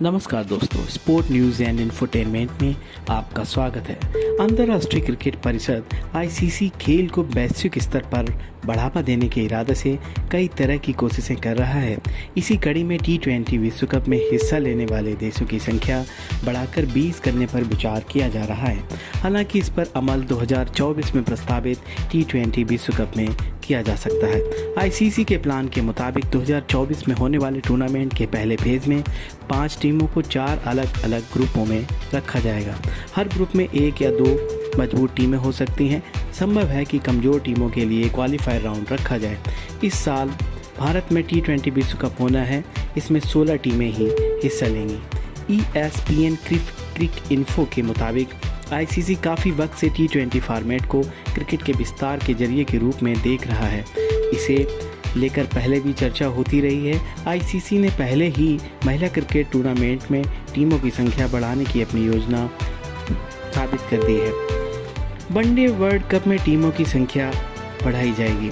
नमस्कार दोस्तों, sport news and infotainment में आपका स्वागत है। अंतर्राष्ट्रीय क्रिकेट परिषद आईसीसी खेल को वैश्विक स्तर पर बढ़ावा देने के इरादे से कई तरह की कोशिशें कर रहा है। इसी कड़ी में T20 विश्व कप में हिस्सा लेने वाले देशों की संख्या बढ़ाकर 20 करने पर विचार किया जा रहा है। हालांकि इस पर अमल 2024 में प्रस्तावित T20 विश्व कप में किया जा सकता है। आईसीसी के प्लान के मुताबिक 2024 में होने वाले टूर्नामेंट के पहले फेज में 5 टीमों को 4 अलग अलग ग्रुपों में रखा जाएगा। हर ग्रुप में 1 या 2 मजबूत टीमें हो सकती हैं। संभव है कि कमज़ोर टीमों के लिए क्वालीफायर राउंड रखा जाए। इस साल भारत में T20 विश्व कप होना है। इसमें 16 टीमें ही हिस्सा लेंगी। ESPN क्रिक इन्फो के मुताबिक आईसीसी काफ़ी वक्त से T20 फॉर्मेट को क्रिकेट के विस्तार के जरिए के रूप में देख रहा है। इसे लेकर पहले भी चर्चा होती रही है। आईसीसी ने पहले ही महिला क्रिकेट टूर्नामेंट में टीमों की संख्या बढ़ाने की अपनी योजना साबित कर दी है। वनडे वर्ल्ड कप में टीमों की संख्या बढ़ाई जाएगी।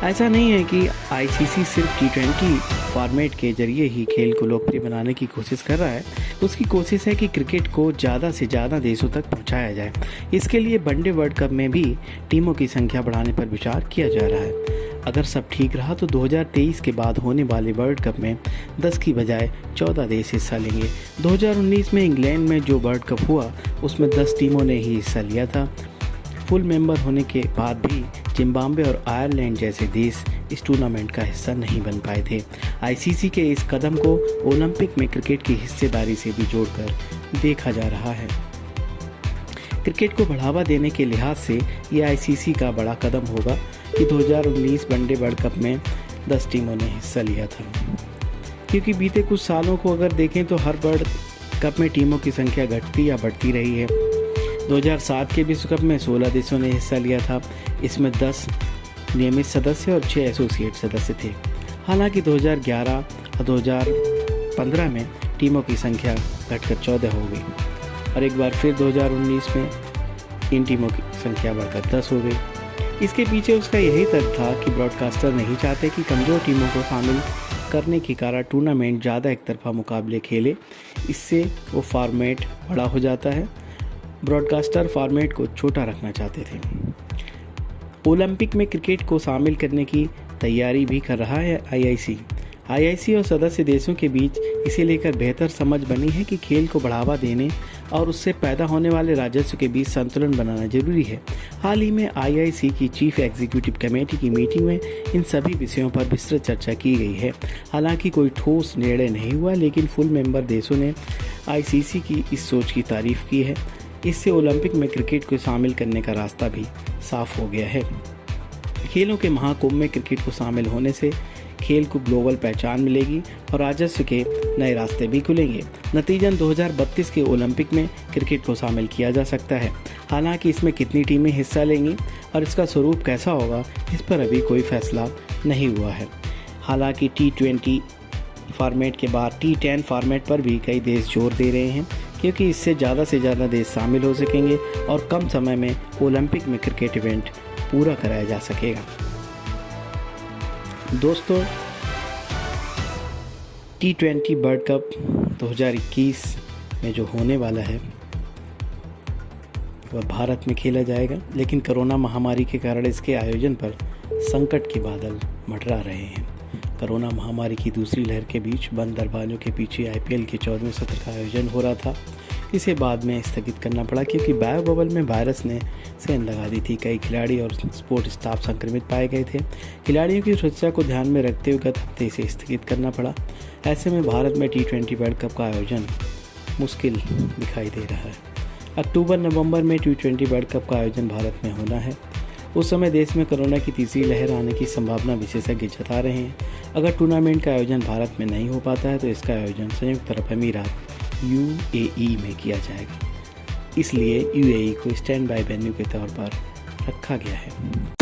ऐसा नहीं है कि आईसीसी सिर्फ T20 फॉर्मेट के जरिए ही खेल को लोकप्रिय बनाने की कोशिश कर रहा है। उसकी कोशिश है कि क्रिकेट को ज़्यादा से ज़्यादा देशों तक पहुंचाया जाए। इसके लिए वनडे वर्ल्ड कप में भी टीमों की संख्या बढ़ाने पर विचार किया जा रहा है। अगर सब ठीक रहा तो 2023 के बाद होने वाले वर्ल्ड कप में 10 की बजाय 14 देश हिस्सा लेंगे। 2019 में इंग्लैंड में जो वर्ल्ड कप हुआ उसमें 10 टीमों ने ही हिस्सा लिया था। फुल मेंबर होने के बाद भी जिम्बाब्वे और आयरलैंड जैसे देश इस टूर्नामेंट का हिस्सा नहीं बन पाए थे। आईसीसी के इस कदम को ओलंपिक में क्रिकेट की हिस्सेदारी से भी जोड़कर देखा जा रहा है। क्रिकेट को बढ़ावा देने के लिहाज से ये आईसीसी का बड़ा कदम होगा कि 2019 वनडे वर्ल्ड कप में 10 टीमों ने हिस्सा लिया था। क्योंकि बीते कुछ सालों को अगर देखें तो हर वर्ल्ड कप में टीमों की संख्या घटती या बढ़ती रही है। 2007 के विश्व कप में 16 देशों ने हिस्सा लिया था। इसमें 10 नियमित सदस्य और 6 एसोसिएट सदस्य थे। हालांकि 2011 और 2015 में टीमों की संख्या घटकर 14 हो गई और एक बार फिर 2019 में इन टीमों की संख्या बढ़कर 10 हो गई। इसके पीछे उसका यही तर्क था कि ब्रॉडकास्टर नहीं चाहते कि कमज़ोर टीमों को शामिल करने के कारण टूर्नामेंट ज़्यादा एकतरफा मुकाबले खेले। इससे वो फॉर्मेट बड़ा हो जाता है। ब्रॉडकास्टर फॉर्मेट को छोटा रखना चाहते थे। ओलंपिक में क्रिकेट को शामिल करने की तैयारी भी कर रहा है आईआईसी और सदस्य देशों के बीच इसे लेकर बेहतर समझ बनी है कि खेल को बढ़ावा देने और उससे पैदा होने वाले राजस्व के बीच संतुलन बनाना जरूरी है। हाल ही में आईआईसी की चीफ एग्जीक्यूटिव कमेटी की मीटिंग में इन सभी विषयों पर विस्तृत चर्चा की गई है। हालांकि कोई ठोस निर्णय नहीं हुआ, लेकिन फुल मेंबर देशों ने आईसीसी की इस सोच की तारीफ की है। इससे ओलंपिक में क्रिकेट को शामिल करने का रास्ता भी साफ हो गया है। खेलों के महाकुंभ में क्रिकेट को शामिल होने से खेल को ग्लोबल पहचान मिलेगी और राजस्व के नए रास्ते भी खुलेंगे। नतीजन 2032 के ओलंपिक में क्रिकेट को शामिल किया जा सकता है। हालांकि इसमें कितनी टीमें हिस्सा लेंगी और इसका स्वरूप कैसा होगा, इस पर अभी कोई फैसला नहीं हुआ है। हालांकि T20 फॉर्मेट के बाद T10 फॉर्मेट पर भी कई देश जोर दे रहे हैं, क्योंकि इससे ज़्यादा से ज़्यादा देश शामिल हो सकेंगे और कम समय में ओलंपिक में क्रिकेट इवेंट पूरा कराया जा सकेगा। दोस्तों, T20 वर्ल्ड कप 2021 में जो होने वाला है वह भारत में खेला जाएगा, लेकिन कोरोना महामारी के कारण इसके आयोजन पर संकट के बादल मंडरा रहे हैं। कोरोना महामारी की दूसरी लहर के बीच बंद दरवाजों के पीछे आईपीएल के 14वें सत्र का आयोजन हो रहा था। इसे बाद में स्थगित करना पड़ा क्योंकि बायो बबल में वायरस ने सेंध लगा दी थी। कई खिलाड़ी और स्पोर्ट स्टाफ संक्रमित पाए गए थे। खिलाड़ियों की सुरक्षा को ध्यान में रखते हुए गत हफ्ते इसे स्थगित करना पड़ा। ऐसे में भारत में T20 वर्ल्ड कप का आयोजन मुश्किल दिखाई दे रहा है। अक्टूबर-नवंबर में T20 वर्ल्ड कप का आयोजन भारत में होना है। उस समय देश में कोरोना की तीसरी लहर आने की संभावना विशेषज्ञ जता रहे हैं। अगर टूर्नामेंट का आयोजन भारत में नहीं हो पाता है तो इसका आयोजन संयुक्त अरब अमीरात UAE में किया जाएगा। इसलिए UAE को स्टैंड बाय वेन्यू के तौर पर रखा गया है।